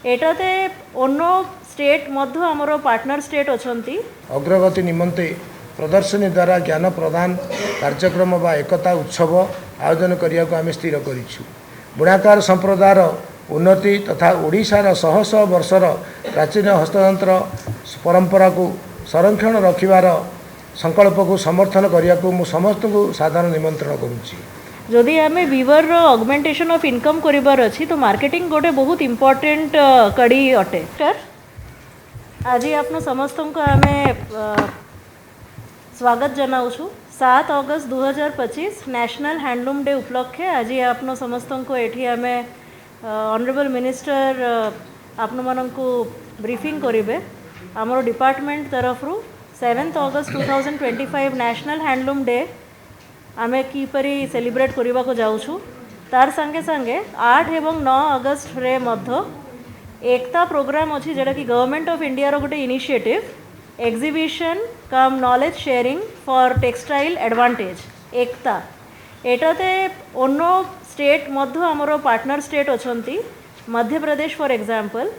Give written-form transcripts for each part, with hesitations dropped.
एटाते अन्य स्टेट मध्य आमर पार्टनर स्टेट अछंती अग्रगति निमंते प्रदर्शनी द्वारा ज्ञान प्रदान कार्यक्रम बा एकता उत्सव आयोजन करिया को आमे स्थिर करिछु। बुणाकार संप्रदायर उन्नति तथा ओडिशार शह शह वर्षर प्राचीन हस्ततंत्र परंपरा को संरक्षण रखिबार संकल्प को समर्थन करिया को मु समस्त को साधारण निमंत्रण करूची। जदि आमे वीवर ऑगमेंटेशन ऑफ इनकम करिबार अछि तो मार्केटिंग गोटे बहुत इंपोर्टेंट कड़ी अटे। आज आपन समस्त को आमे स्वागत जनाऊछु। 7 अगस्त 2025 नेशनल हैंडलूम डे उपलक्षे आज आपन समस्त को एठी आमे ऑनरेबल मिनिस्टर आपन मन को ब्रीफिंग करिवे। आमर डिपार्टमेंट तरफ 7 अगस्त 2025 नेशनल हैंडलूम डे आमे किपरि सेलिब्रेट करबा को जाउछु। तार संगे संगे 8 एवं 9 अगस्त रे मध्य एकता प्रोग्राम अच्छी जेटा कि गवर्नमेंट ऑफ इंडिया रो गोटे initiative exhibition cum knowledge sharing for textile advantage Ekta. एटाते अन्य स्टेट मध्य आमर पार्टनर स्टेट अछंती मध्य प्रदेश फॉर एग्जांपल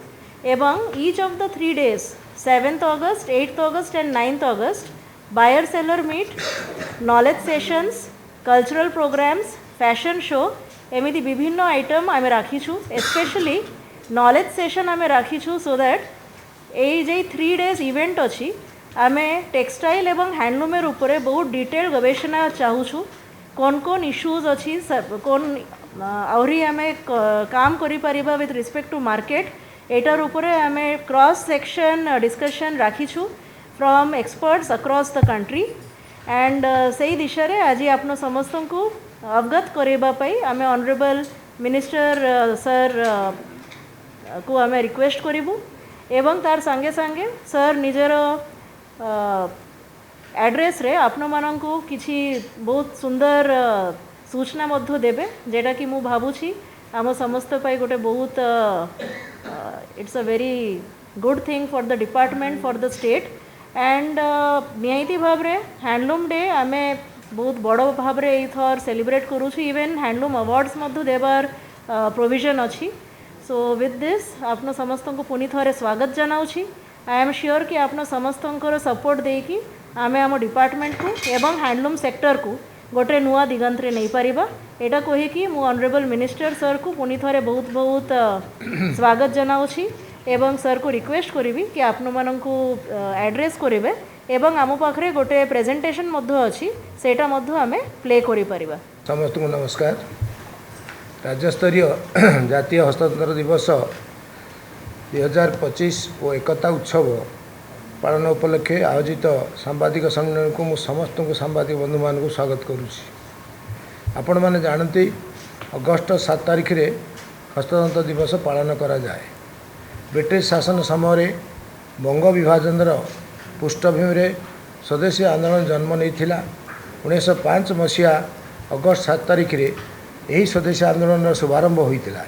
एवं each of the 3 days 7th अगस्त 8th अगस्त एंड 9th अगस्त buyer seller meet knowledge sessions cultural programs fashion show एमिति विभिन्न आइटम आमे राखीछु। स्पेशली नॉलेज सेशन आमे राखीछु सो दैट ए जे 3 डेज इवेंट अच्छी आमे टेक्सटाइल एवं हैंडलूम ऊपर बहुत डिटेल गवेषणा चाहूछु। कौन कौन इश्यूज अच्छी कौन आहरी आमे काम करि परिबा विथ रिस्पेक्ट टू मार्केट एटार ऊपर आमे क्रॉस सेक्शन डिस्कशन राखीछु from experts across the country and से दिशा रे आज आपन समस्त को अवगत करबा पई आमे ऑनरेबल मिनिस्टर सर को आमे रिक्वेस्ट करिबु एवं तार संगे संगे सर निजर एड्रेस रे आपन मानन को किछि बहुत सुंदर सूचना मध्य देबे जेटा कि मु भाबुछि आम समस्त पाई गोटे बहुत it's a very good thing for the department for the state and निहायती भाव रे हैंडलूम डे आमे बहुत बड़ भाव रे एथर सेलिब्रेट करूछु। इवन हैंडलूम अवार्ड्स मध्य देबार प्रोविजन अछि। सो विथ दिस आपन समस्त को पुनि थरे स्वागत जनाऊछि। आई एम श्योर कि आपन समस्त सपोर्ट देकी आमे आम डिपार्टमेंट को एवं हैंडलूम सेक्टर को गोटे नुआ दिगंतरे नहीं पारिबा एटा कहि कि मु ऑनरेबल मिनिस्टर सर को पुनि थरे बहुत बहुत स्वागत जनाऊछि एवं सर को रिक्वेस्ट करिवि कि आपन मानन को एड्रेस करिवे एवं आम पाखरे गोटे प्रेजेंटेशन मध्य अछि सेटा मध्य आमे प्ले करि परिबा। समस्त को नमस्कार। राज्य स्तरीय जातीय हस्तांतर दिवस 2025 और एकता उत्सव पालन उपलक्षे आयोजित सांबादिक सम्मेलन को मु समस्त को सांबादिक बंधु मान को स्वागत करुछि। आपण माने जानते अगस्त 7 तारिख रे हस्तांतर दिवस पालन करा जाए। ब्रिटिश शासन समय बंग विभाजन पृष्ठभूमि रे स्वदेशी आंदोलन जन्म नहीं 1905 मसीहा अगस्त 7 तारिख रे यही स्वदेशी आंदोलन शुभारंभ होता।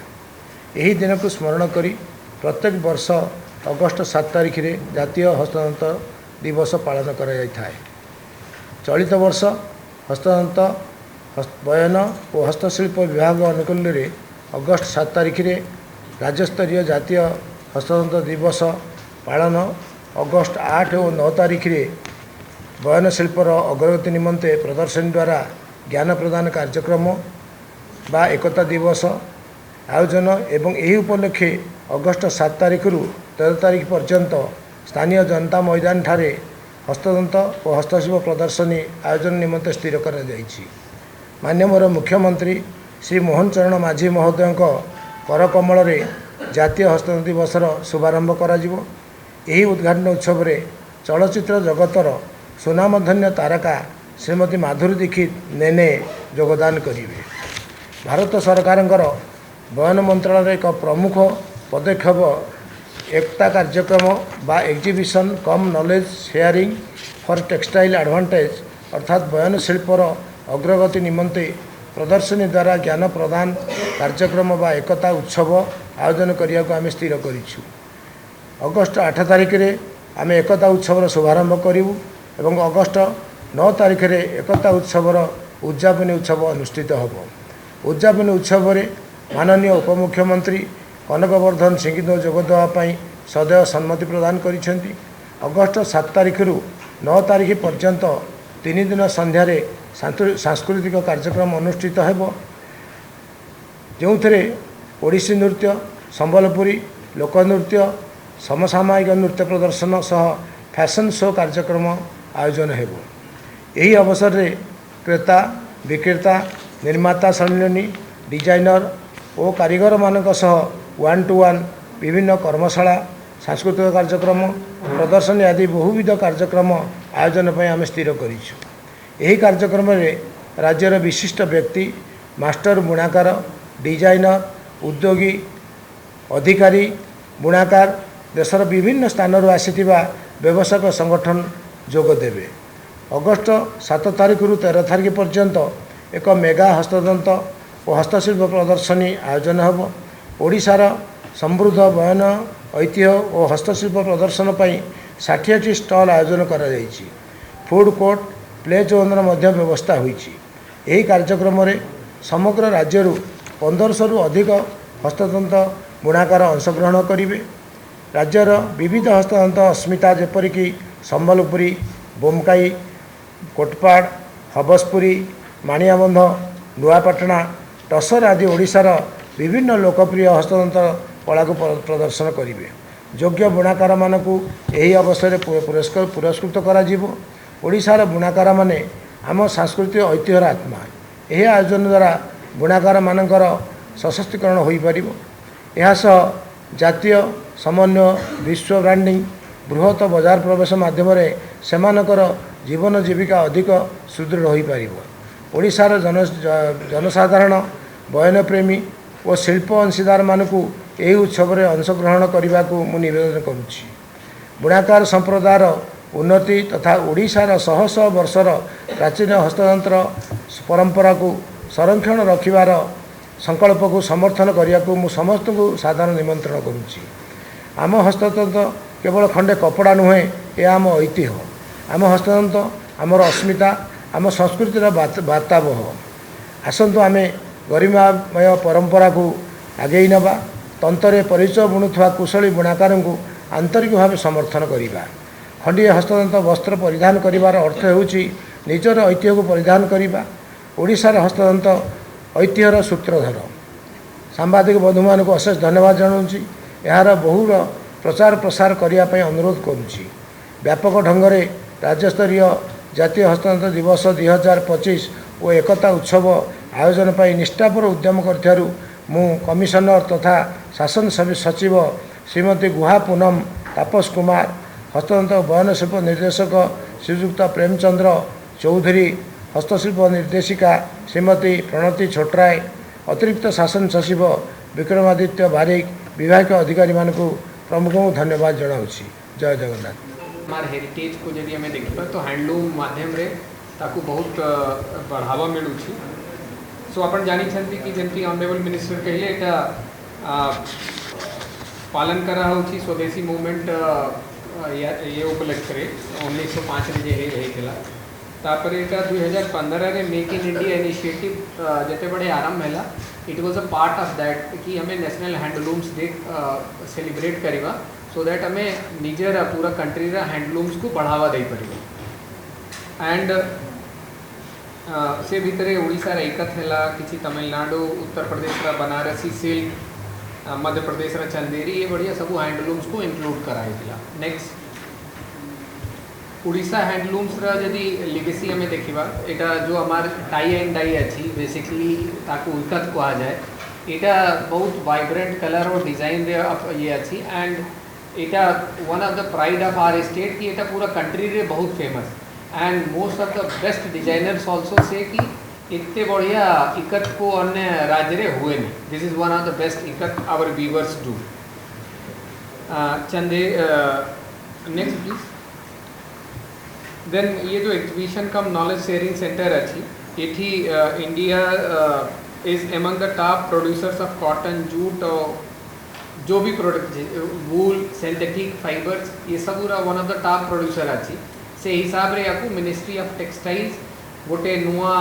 यही दिन को स्मरण करी प्रत्येक वर्ष अगस्त 7 तारिख रे जातीय हस्ततंत्र दिवस पालन करा जाय। चलित वर्ष हस्ततंत्र बयन और हस्तशिल्प विभाग अनुकूल रे अगस्त 7 तारिख रे राज्यस्तरीय जातीय हस्ततंत्र दिवस पालन अगस्त 8 और 9 तारिख रे बयन शिल्पर अग्रगति निमंते प्रदर्शनी द्वारा ज्ञान प्रदान कार्यक्रम बा एकता दिवस आयोजन एवं यही उपलक्षे अगस्त 7 तारिख रु 13 तारिख पर्यंत स्थानीय जनता मैदान ठारे हस्ततंत्र और हस्तशिल्प प्रदर्शनी आयोजन निमंते स्थिर करा जायछि। माननीय मुख्यमंत्री श्री मोहन चरण माझी महोदय करकमल रे जातीय हस्ततंत्र दिवसर शुभारंभ करा जिवो। यही उद्घाटन उत्सव रे चलचित्र जगतर सुनामधन्य तारका श्रीमती माधुरी दीक्षित नेने योगदान करिवे। भारत सरकारंकर बयन मंत्रालय एक प्रमुख पदक्षेप एकता कार्यक्रम बा exhibition cum knowledge sharing for textile advantage अर्थात बयन शिल्पर अग्रगति निमंते प्रदर्शनी द्वारा ज्ञान प्रदान कार्यक्रम बा एकता उत्सव आयोजन करिया को आमे स्थिर करिछु। अगस्त 8 तारिख रे आमे एकता उत्सवर शुभारंभ करिवु एवं अगस्त 9 तारिख रे एकता उत्सवर उद्यापनी उत्सव अनुष्ठित होब। उद्यापनी उत्सव रे माननीय उपमुख्यमंत्री कनकवर्धन सिंह जोगदेवाई सदैव सम्मति प्रदान करिसेंती। अगस्ट 7 तारिख रु 9 तारिख पर्यंत 3 दिन संध्यार सांस्कृतिक कार्यक्रम अनुष्ठित हेबो, जो थे ओडिसी नृत्य, संबलपुरी लोकनृत्य, समसामयिक नृत्य प्रदर्शन सह फैशन शो कार्यक्रम आयोजन हेबो। यही अवसर में क्रेता विक्रेता निर्माता सम्मिलनी डिजाइनर और कारीगर मानक सह 1-to-1 विभिन्न कर्मशाला सांस्कृतिक कार्यक्रम प्रदर्शनी आदि बहुविध कार्यक्रम आयोजन पर आम स्थिर करिछु। यही कार्यक्रम में राज्यर विशिष्ट व्यक्ति, मास्टर बुणाकार, डिजाइनर, उद्योगी, अधिकारी, बुणाकार, देशर विभिन्न स्थानरू आसीथिबा व्यवसायिक संगठन जोग देवे। अगस्ट 7 तारिख रु 13 तारिख पर्यंत एक मेगा हस्ततंत और हस्तशिल्प प्रदर्शनी आयोजन हेबो। ओडिशार समृद्ध बयन ऐतिह्य और हस्तशिल्प प्रदर्शन पर 60टी स्टल आयोजन करा जायछि। फूड कोर्ट, प्ले जोनर मध्य व्यवस्था होईछि। यही कार्यक्रम में समग्र राज्य 1500 रु अधिक हस्ततंत बुणाकार अंशग्रहण करेंगे। राज्यर विविध हस्ततंत अस्मिता जेपरिक संबलपुरी, बोमकाई, कोटपाड़, हबसपुरी, माणियाबंध, नुआपाटना, टसर आदि ओडिशार विभिन्न लोकप्रिय हस्ततंत कला को प्रदर्शन करेंगे। योग्य बुणाकार मानकु यही अवसर में पुरस्कृत करा जिवो। ओडिशार बुणाकार माने आम सांस्कृतिक ऐतिह्यर आत्मा। यही आयोजन द्वारा बुणाकार मानकर सशक्तिकरण हो पारिबो। यह जातीय समन्वय, विश्व ब्रांडिंग, बृहत बजार प्रवेश माध्यम सेमानकर जीवन जीविका अधिक सुदृढ़ हो पारिबो। ओडिशार जनसाधारण, बयन प्रेमी और शिल्प अंशीदार मानकु यही उत्सव में अंशग्रहण करने को मु निवेदन करुच्ची। बुणाकार संप्रदायर उन्नति तथा ओडिशार शह शह वर्षर प्राचीन हस्ततंत्र परंपरा को संरक्षण रखिबार संकल्प को समर्थन करने को मु समस्त को साधारण निमंत्रण करुच्ची। आम हस्ततंत्र केवल खंडे कपड़ा नुहे, यह आम ऐतिह्य, आम हस्ततंत्र आमर अस्मिता, आम संस्कृतिर वार्तावह। आसतु आम गरिमामय परंपरा को आगे नवा, तंत्रे परिचय बुणुवा कुशली बुणाकार को आंतरिक भाव समर्थन करवा। खंडीय हस्ततंत वस्त्र परिधान करिवार अर्थ होउची निजर ऐतिह्य को परिधान करवा। ओडिशार हस्ततंत ऐतिह्यर सूत्रधर सांबादिक बंधु मान को अशेष धन्यवाद जनाऊँगी। यार बहुर प्रचार प्रसार करने अनुरोध करुच्ची। व्यापक ढंग से राज्यस्तरीय जातीय हस्ततंत्र दिवस 2025 और एकता उत्सव आयोजन पर निष्ठापर उद्यम कर कमिशनर तथा शासन सचिव श्रीमती गुहा पूनम तापस कुमार, हस्ततंत्र बयन शिल्प निर्देशक श्रीयुक्त प्रेमचंद्र चौधरी, हस्तशिल्प निर्देशिका श्रीमती प्रणति छोटराय, अतिरिक्त शासन सचिव विक्रमादित्य बारिक, विभाग अधिकारी मानक प्रमुख धन्यवाद जनाऊँगी। जय जगन्नाथ। हमारे हेरिटेज को जब आम देखा तो हैंडलूम माध्यम रे ताकू बहुत बढ़ावा मिलूँ। सो आप जानी कि जमी ऑनरेबल मिनिस्टर कहले एटा पालन करा होची स्वदेशी मूवमेंट ये उपलक्ष्य रे 1905 रे जे रही तापर एटा 2015 रे मेक इन इंडिया इनिशिएटिव जते बड़े आरंभ हैला। It was a part of that कि हमें नेशनल हैंडलूम्स डे सेलिब्रेट करवा सो दैट हमें निजर पूरा कंट्री रा हैंडलूम्स को बढ़ावा दे पारिबो। एंड से भितर ओडिशा एकत है कि तमिलनाडु, उत्तर प्रदेश रा बनारसी सिल्क, मध्य प्रदेश रा चंदेरी, ये बढ़िया सब हैंडलूम्स को इंक्लूड कराइला। नेक्स्ट ओडिशा हैंडलूम्स रा यदि लिगेसी हमें देखा एटा जो हमार टाई एंड डाई अच्छी बेसिकली ताकू इकत कहा जाए, एटा बहुत वाइब्रेंट कलर और डिजाइन ये अच्छी एंड एटा one of the pride of our state कि एटा पूरा कंट्री रे बहुत famous and most of the best designers also से कि इतने बढ़िया इकत को अन्य राज्य रे हुए नहीं। This is one of the best ikat our weavers do. चंदे नेक्स्ट प्लीज। देन ये जो exhibition cum knowledge sharing centre अच्छी ये India is among the top producers of cotton, jute और जो भी प्रोडक्ट वूल, सिंथेटिक फाइबर्स ये सब पूरा one of the top producer अच्छी से हिसाब रे आपको मिनिस्ट्री ऑफ टेक्सटाइल्स गोटे नुआ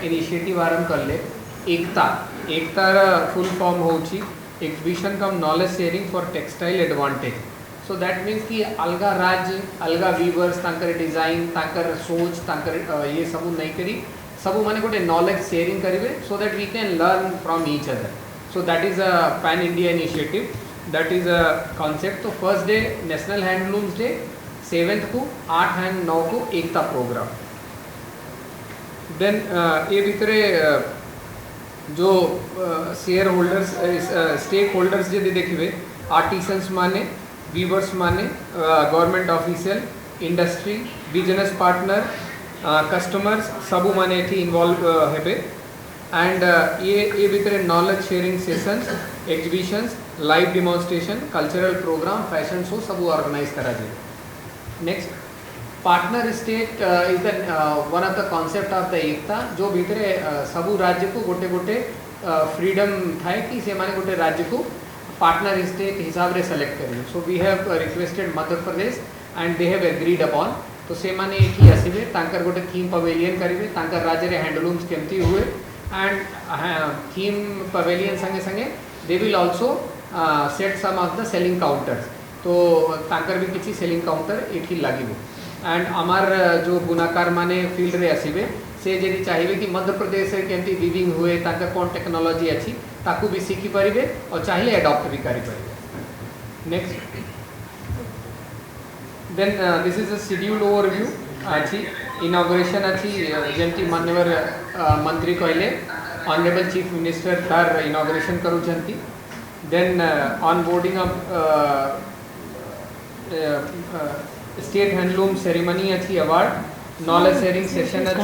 इनिशिएटिव आरंभ कर ले। एकता फुल फॉर्म होची exhibition come knowledge sharing for textile advantage. So that means कि अलगा राज्य अलगा वीवर्स तांकर डिजाइन तांकर सोच तांकर ये सब नहीं करी सब माने गोटे नॉलेज शेयरिंग करेंगे so that we can learn from each other. So that is a pan India initiative, that is a concept. तो first day national handlooms day, 7th को 8 एंड 9 को एकता प्रोग्राम. देन ये भितरे जो शेयर होल्डर्स स्टेक होल्डर्स जे देखिए artisans माने weavers माने government official industry business partner customers सबू माने थी इन्वॉल्व हेबे. एंड ये भितर knowledge sharing sessions exhibitions live demonstration cultural program fashion show सबू ऑर्गेनाइज करा जाए. Next partner state is the one of the concept of the Ekta जो भितर सबू राज्य को गोटे गोटे फ्रीडम थाए कि से माने गोटे राज्य को पार्टनर स्टेट हिसाब रे सेलेक्ट करेंगे. So we have requested Madhya Pradesh and they have agreed upon. तो से माने एठी आसीबे तांकर गोटे थीम पवेलियन करिवे तांकर राज्य रे हैंडलूम्स केमती हुए एंड थीम पवेलियन संगे संगे they will also set some of the selling counters. तो तांकर भी किसी सेलिंग काउंटर एठी लागिबो. एंड आमार जो बुनाकार माने फील्ड रे आसीबे से जदि चाहिए कि मध्य प्रदेश रे केमती विविंग हुए तांकर कोन टेक्नोलॉजी अछि ताकू भी सीखी पारिबे और चाहिए एडॉप्ट भी करि पारिबे. Next then this is a scheduled overview अच्छी इनॉग्रेशन अच्छी जमती मान्यवर मंत्री कहले ऑनरेबल चीफ मिनिस्टर तार इनॉग्रेशन करूछंती. Then on boarding of state handloom ceremony अच्छी अवार्ड नॉलेज शेयरिंग सेशन अच्छी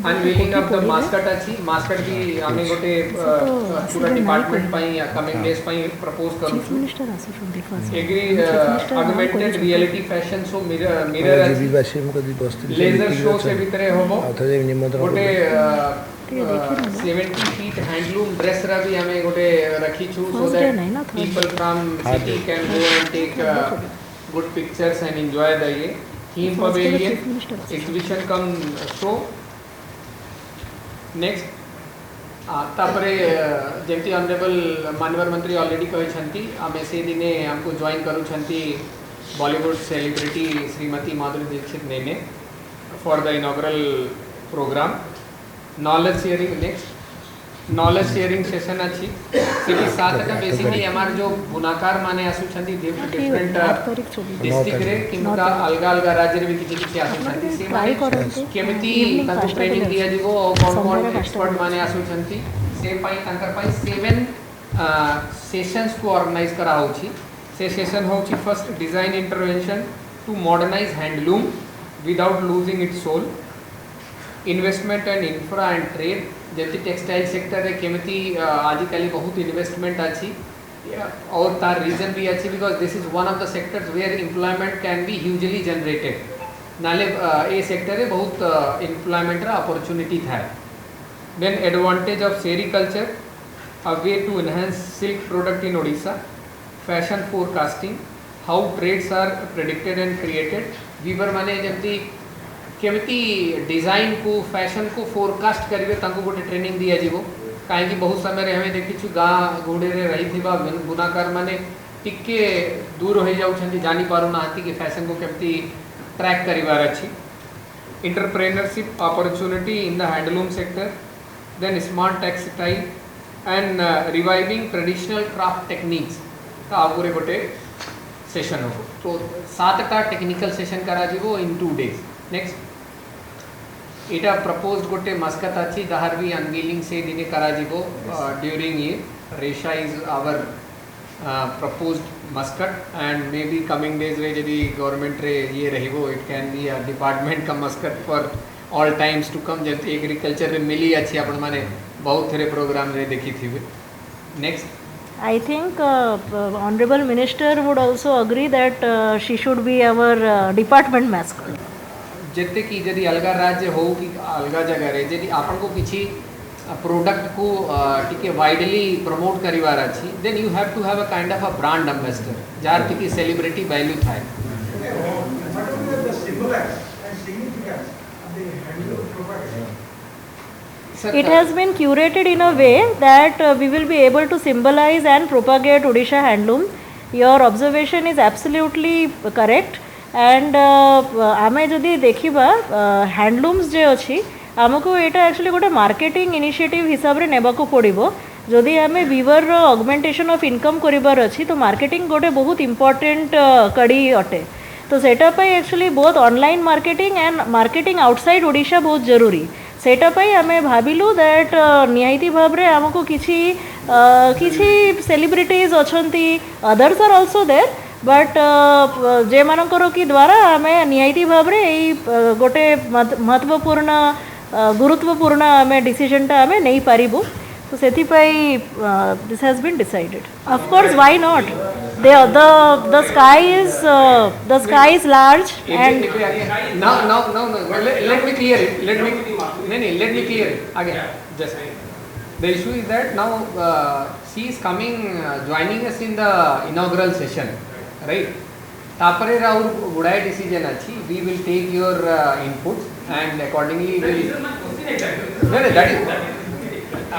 अनवीलिंग ऑफ द मास्कट अच्छी मास्कट भी आमे गोटे पूरा डिपार्टमेंट पाई कमिंग डेज पाई प्रपोज करू agri augmented reality fashion show mirror अच्छी लेजर शो से भितरे होबो गोटे 70 फीट हैंडलूम ड्रेस रा भी हमें गोटे रखी छु so that people from city can go and take good pictures and enjoy the ये theme pavilion exhibition cum show. Next तापरे जेमती ऑनरेबल मानवर मंत्री ऑलरेडी कहछंती आमे से दिने हमको ज्वाइन करूछंती Bollywood celebrity Shrimati Madhuri Dixit Nene for the inaugural programme. Knowledge sharing next knowledge sharing session अच्छी सिटी साथ का बेसिकली हमार जो बुनाकार माने आसुछंती डिफरेंट डिस्ट्रिक्ट रे किंबा अलग अलग राज्य रे भी किछि आसुछंती से माने केमिति ताको ट्रेनिंग दिया जीवो और कोन एक्सपर्ट माने आसुछंती से पाई तांकर पाई 7 सेशंस को ऑर्गेनाइज करा होछि. से सेशन होछि first design intervention to modernise handloom without losing its soul. Investment and infra and trade जैसे टेक्सटाइल सेक्टर रे केमिति आजिकल बहुत इन्वेस्टमेंट अच्छी और तार रीजन भी अच्छी because this is one of the sectors where employment can be hugely generated नाले ए सेक्टर रे बहुत एम्प्लॉयमेंट रा अपॉर्चुनिटी था. Then advantage of sericulture a way to enhance silk product in Odisha fashion forecasting how trends are predicted and created. Weaver माने जमती केमिति design को फैशन को फोरकास्ट करिवे तांको गोटे ट्रेनिंग दिया जीवो काहे बहुत समय रे हमें देखिछु गाँ गुड़े रे रही थिबा बुनाकार माने टिके दूर हो जाउछंती जानी पारो ना आती कि फैशन को केमिति ट्रैक करिवार अछि. Entrepreneurship opportunity in the handloom sector. Then smart textile and reviving traditional craft techniques का पूरे गोटे सेशन हो. तो 7टा टेक्निकल सेशन करा जीवो इन 2 days. नेक्स्ट इटा प्रपोज गोटे मस्कत अच्छी जहार भी अनवीलिंग से दिने करा जीवो ड्यूरिंग ये रेशा is our proposed mascot and may be coming days रे यदि गवर्नमेंट रे ये रहिबो it can be a department का mascot for all times to come. जब एग्रीकल्चर रे मिली अच्छी अपन माने बहुत थरे प्रोग्राम रे देखी थी. Next I think Honorable Minister would also agree that she should be our department mascot. जितने कि यदि अलग राज्य हो कि अलग जगह रे यदि आपन को किसी प्रोडक्ट को टिके वाइडली प्रमोट करिवार अछि then you have to have a kind of a brand ambassador जार टिके सेलिब्रिटी वैल्यू थाए. It has been curated in a way that we will be able to symbolize and propagate Odisha handloom. Your observation is absolutely correct. And आमे जदि देखिबा handlooms जे अछि आमको एटा actually गोटे marketing initiative हिसाब रे नेबा को पड़िबो जदि आमे वीवर रो ऑगमेंटेशन ऑफ इनकम करिबार अछि तो मार्केटिंग गोटे बहुत इंपोर्टेंट कड़ी अटे तो सेटा पई actually both online marketing and marketing outside Odisha बहुत जरूरी सेटा पई आमे भाबिलु दैट निहायती भाव रे आमको किछि किछि सेलिब्रिटीज अछंती others are also there but जे मानकर कि द्वारा आमे निहायती भाव रे एई गोटे महत्वपूर्ण गुरुत्वपूर्ण आमे डिसीजनटा आमे नै पारिबु तो सेथि पई this has been decided of course why not the sky is large and no let me clear it let me clear it again just the issue is that now she is coming joining us in the inaugural session right tapare our guday decision achi we will take your inputs and accordingly no that is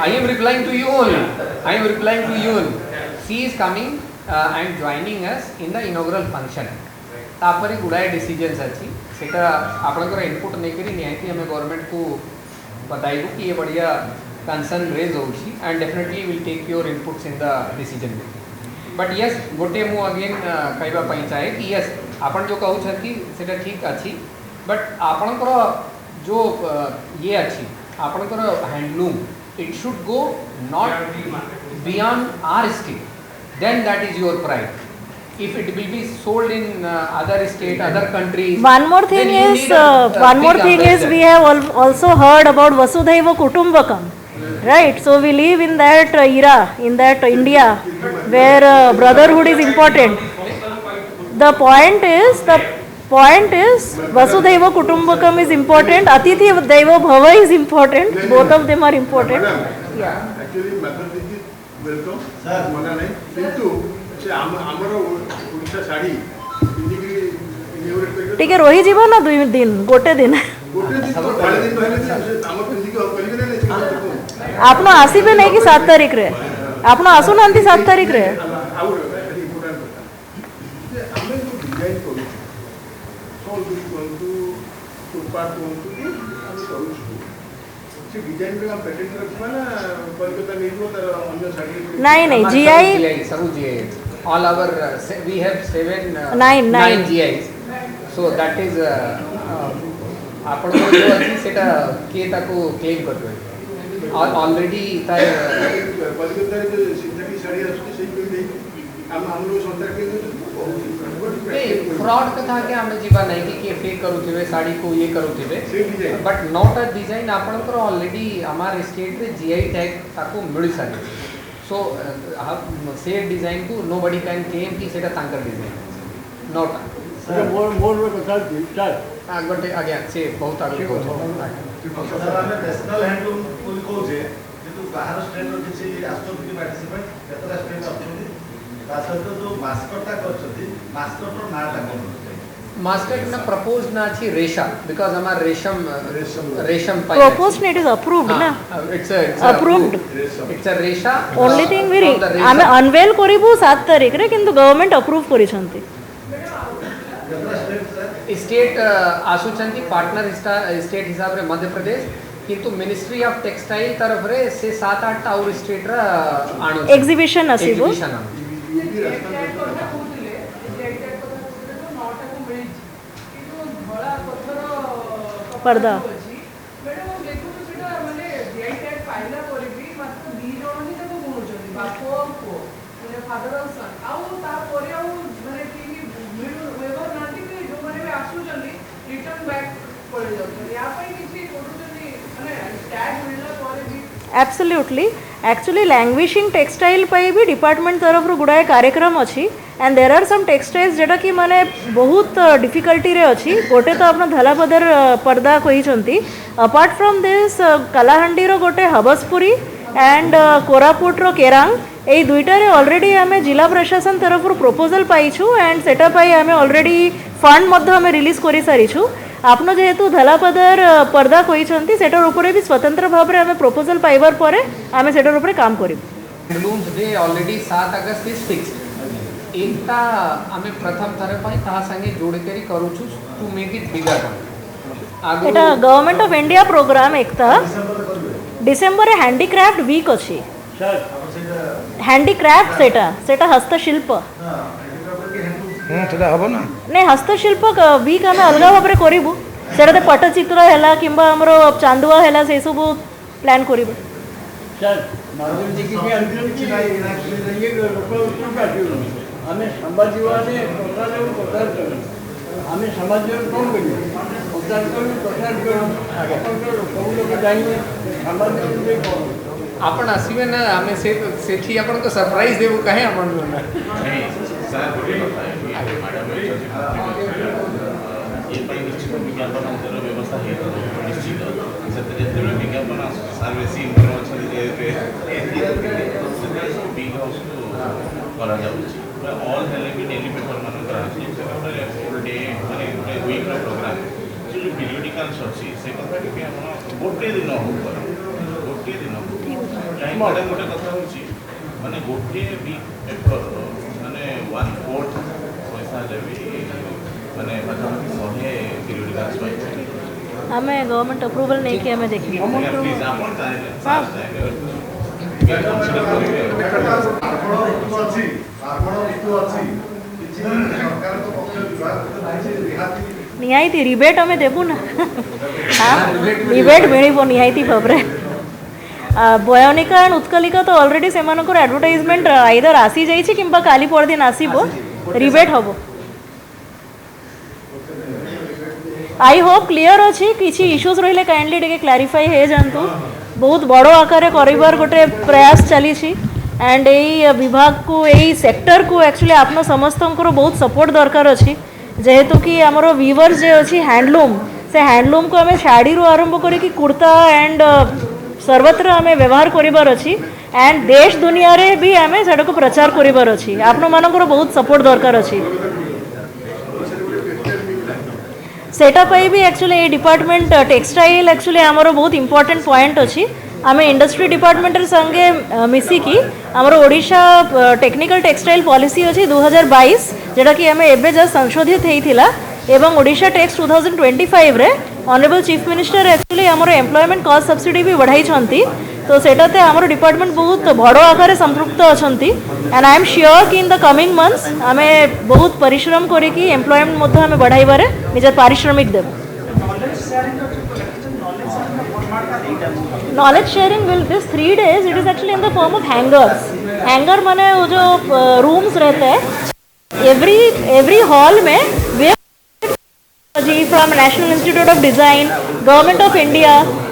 I am replying to you only she is coming and joining us in the inaugural function तापरे गुड़ाए decisions अच्छी सेटा आपनकर input नहीं करी निहायती हमें government को बताइबो कि ये बढ़िया कंसर्न रेज होउची and definitely will take your inputs in the decision making but yes गोटे मु अगेन कहबा पई चाहे कि यस आपन जो कहू छथि सेटा ठीक अछि बट आपनकर जो ये अच्छी आपनकर handloom it should go not beyond our state then that is your pride if it will be sold in other state other countries one more thing is we have also heard about vasudhaiva kutumbakam right so we live in that era in that India where brotherhood is important the point is vasudhaiva kutumbakam is important atithi daiva bhava is important both of them are important yeah actually mother welcome sir मना नहीं किंतु से हमर Odisha sari पिंदिकी innovate ठीक है रही जीव ना दुई दिन गोटे दिन तो बारे दिन पहले हम पिंदिकी और कलिगे नहीं आपनो आसीबे नहीं कि 7 तारीख रे आपनो आसु नांती 7 तारीख रे आउर इम्पोर्टेंट जे हमें जो डिजाइन करू सोल दुई कोंतु टुपार कोंतु हम करू डिजाइन पे हम पेटेंट रखबा ना कोलकाता नहीं हो तर अन्य साड़ी नहीं GI सब GI all our we have 9 GIs so that is आपण को जो अछि सेटा के ताको क्लेम करबे ऑलरेडी तार कोलकाता जो सिंथेटिक साड़ी आछी सेही कोई नहीं हम लोग संतर के फ्रॉड कथा के हमें जीवा नहीं कि फेक करूथिबे साड़ी को ये करूथिबे बट नॉट अ डिजाइन आपनकर ऑलरेडी हमार स्टेट रे जीआई टैग ताको मिल सारी सो से डिजाइन को नोबडी कैन क्लेम कि सेटा तांकर डिजाइन नॉट मोर कथा स्टार्ट आगटे आगे से बहुत आगे को सर हमें नेशनल हैंडलूम को कोजे जेतु बाहर स्टेट रो किछि आस्तो कि पार्टिसिपेंट केतरा स्टेट अछथि तासत जो मास्कटटा करछथि मास्कट रो नाटा कोन मास्कट ना प्रपोज ना छी रेशा बिकॉज़ हमार रेशम पाई proposed it is approved na it's approved it's a रेशा only thing we आमे अनवेल करिबु 7 तारीख रे किंतु गवर्नमेंट अप्रूव करि छथि स्टेट आसुचंती पार्टनर स्टेट हिसाब रे मध्य प्रदेश किंतु मिनिस्ट्री ऑफ टेक्सटाइल तरफ रे से 7-8 और स्टेट रा आनु एग्जीबिशन आसीबो ये भी रास्ता पर्दा एब्सोल्युटली एक्चुअली लैंग्वेजिंग टेक्सटाइल पाई भी डिपार्टमेंट तरफ गुड़ाए कार्यक्रम अच्छी and there are some textiles जोटा कि माने बहुत डिफिकल्टी रे अच्छी गोटे तो अपना धलापदर पर्दा कही अपार्ट फ्रॉम दिस कलाहांडी रो गोटे हबसपुरी एंड कोरापुट रो केरांग यही दुईटारे ऑलरेडी आमे जिला प्रशासन तरफ प्रपोजल पाइछु एंड सेटा पाई आमे ऑलरेडी फंड मध्य आमे रिलीज करि सारिछु आपन जेहेतु धलापदर पर्दा कहते सेटार उपरे भी स्वतंत्र भाव में आम प्रपोजल पाइबार पर आम सेटार उपरे काम करूँ। हैंडलूम्स डे ऑलरेडी 7 अगस्त इज फिक्स्ड। एकटा आमे प्रथम थर पाई ता संगे जोड़ करी करूछु टू मेक इट बिगर। एटा गवर्नमेंट ऑफ इंडिया प्रोग्राम एकता डिसेंबर रे हैंडीक्राफ्ट वीक अछि। हैंडीक्राफ्ट सेटा हस्तशिल्प ସେଟା ହେବ ନା नहीं हस्तशिल्प वीक आम अलग भाव में करूँ से पट्टचित्र है कि चांदुआ है से सब प्लान करूँ। ଆମେ ସମାଜମାନେ ଆମେ ସମାଜରେ କ'ଣ କରିବୁ ପ୍ରଚାର କରିବୁ ପ୍ରସାର କରିବୁ ସବୁ ଲୋକ ଜାଣିବେ ସମାଜରେ କ'ଣ आपण आसवे ना आम से आपन को सरप्राइज देबू कहे अपन ना सर गोटे कथा है मैडम ये पर निश्चित विज्ञापन व्यवस्था है निश्चित से जितने विज्ञापन सर बेसी इंटर अच्छा बिग हाउस करा जाउची ऑल हेले भी डेली पेपर मानकर आसी ऑल डे माने वीक रो प्रोग्राम जो पीरियडिकल्स अछि से कथा कि हम गोटे दिन हो गोटे दिन टाइम मैडम गोटे कथा होची माने गोटे वीक पेपर माने 1/4 पैसा देबी माने पाखापाखि 100 पीरियडिकल्स पाई हमें गवर्नमेंट अप्रूवल नहीं किया हमें देखिए प्लीज आपण चाहे कन्सिडर करिवे निहायती रिबेट हमें देबू ना हाँ रिबेट मिल निहायती भाव में बयानिका एंड उत्कलिका तो ऑलरेडी से एडवर्टाइजमेंट आइदर आसी जाइए कि काली परदिन आसब रिबेट हम आई होप क्लियर अच्छी किसी इश्यूज रही काइंडली टे क्लारिफाई हो जातु बहुत बड़ आकार कर गोटे प्रयास चली एंड यही विभाग को यही सेक्टर को एक्चुअली आप समस्त बहुत सपोर्ट दरकार अच्छी जेहेतु कि आमर वीवर्स जे अच्छी हैंडलूम से हैंडलूम को आम शाड़ी आरंभ करके कुर्ता एंड सर्वत्र आम व्यवहार करार अच्छी एंड देश दुनिया रे भी आम से प्रचार करार अच्छी आपण मानकर बहुत सपोर्ट दरकार अच्छी सेटा पाई भी एक्चुअली ये डिपार्टमेंट टेक्सटाइल एक्चुअली आमर बहुत इंपोर्टेंट पॉइंट अच्छी आम इंडस्ट्री डिपार्टमेंट संगे मिसिकी आमर ओडिशा टेक्निकल टेक्सटाइल पॉलिसी अच्छी 2022 जोटा कि आम एवं जस्ट संशोधित होता एवं ओडिशा टैक्स 2025 रे ऑनरेबल चीफ मिनिस्टर एक्चुअली आमर एम्प्लॉयमेंट कॉस्ट सब्सिडी भी बढ़ाई तो सेटाते आमर डिपार्टमेंट बहुत बड़ आकार संपृक्त अच्छा एंड आई एम श्योर कि इन द कमिंग मंथ्स आम बहुत परिश्रम करके एम्प्लॉयमेंट आम बढ़ाइबार निज पारिश्रमिक देव knowledge sharing will this 3 days it is actually in the form of hangar माने वो जो रूम्स रहते हैं एवरी हॉल में from National Institute of Design Government of India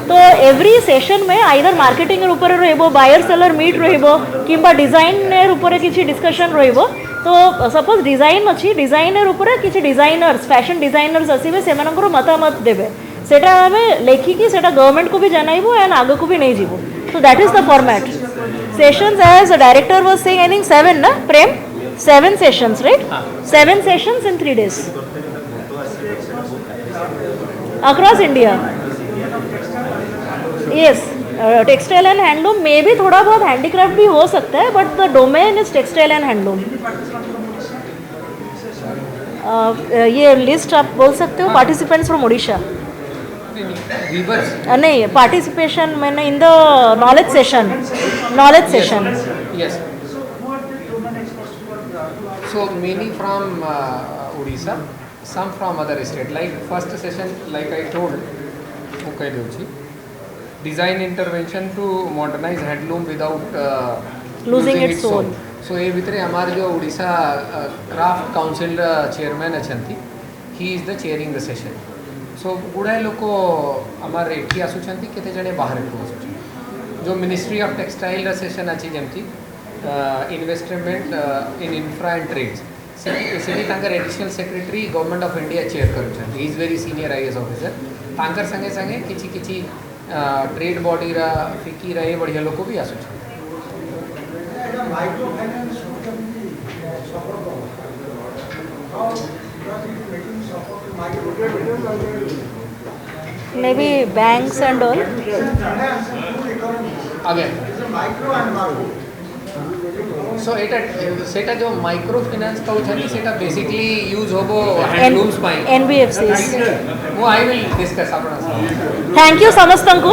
तो एवरी सेशन में आइदर मार्केटिंग ऊपर रहिबो बायर सेलर मीट रहिबो किंबा डिजाइनर ऊपर किसी डिस्कशन रहिबो तो सपोज डिजाइन अच्छी डिजाइनर ऊपर किसी डिजाइनर्स फैशन डिजाइनर्स आसबे से मतामत देवे सेटा आम लेखिकी सेटा गवर्नमेंट को भी जनाइबो एंड आगे को भी नहीं जीवो तो that is the format sessions as director was saying I think 7 ना प्रेम 7 sessions right 7 sessions in 3 days across India. Yes, textile and handloom में भी थोड़ा बहुत हैंडीक्राफ्ट भी हो सकता है but the domain is textile and handloom. ये लिस्ट आप बोल सकते हो पार्टिसिपेंट्स फ्रॉम ओडिशा नहीं पार्टिसिपेशन मैंने in the knowledge session yes so many from Odisha some from other state like first session like I told okay dochi design intervention to modernize handloom without losing its soul so ये भितर हमार जो Odisha craft council chairman अच्छी he is the chairing the session so गुड़ाए लोक आमार एठी आसुछंती केते जणे बाहर को आसुछंती जो मिनिस्ट्री ऑफ टेक्सटाइल सेशन अच्छी जमती investment in infra and trades Sethi तांकर additional secretary Government of India chair करूछंती he is very senior IAS officer तांकर संगे संगे किछि किछि ट्रेड बॉडी रा फिकी रा बढ़िया लोक भी आसुछंती maybe banks and all. আগে সো এটা সেটা যে মাইক্রো ফিনান্স কହୁଛନ୍ତି সেটা বেসিক্যালি ইউজ হবো হ্যান্ডলুমস ପାଇଁ NBFCs. ମୁଁ ଆଇ ୱିଲ୍ ଡିସ୍କସ୍ ଆପଣଙ୍କ ସହ Thank you ସମସ୍ତଙ୍କୁ.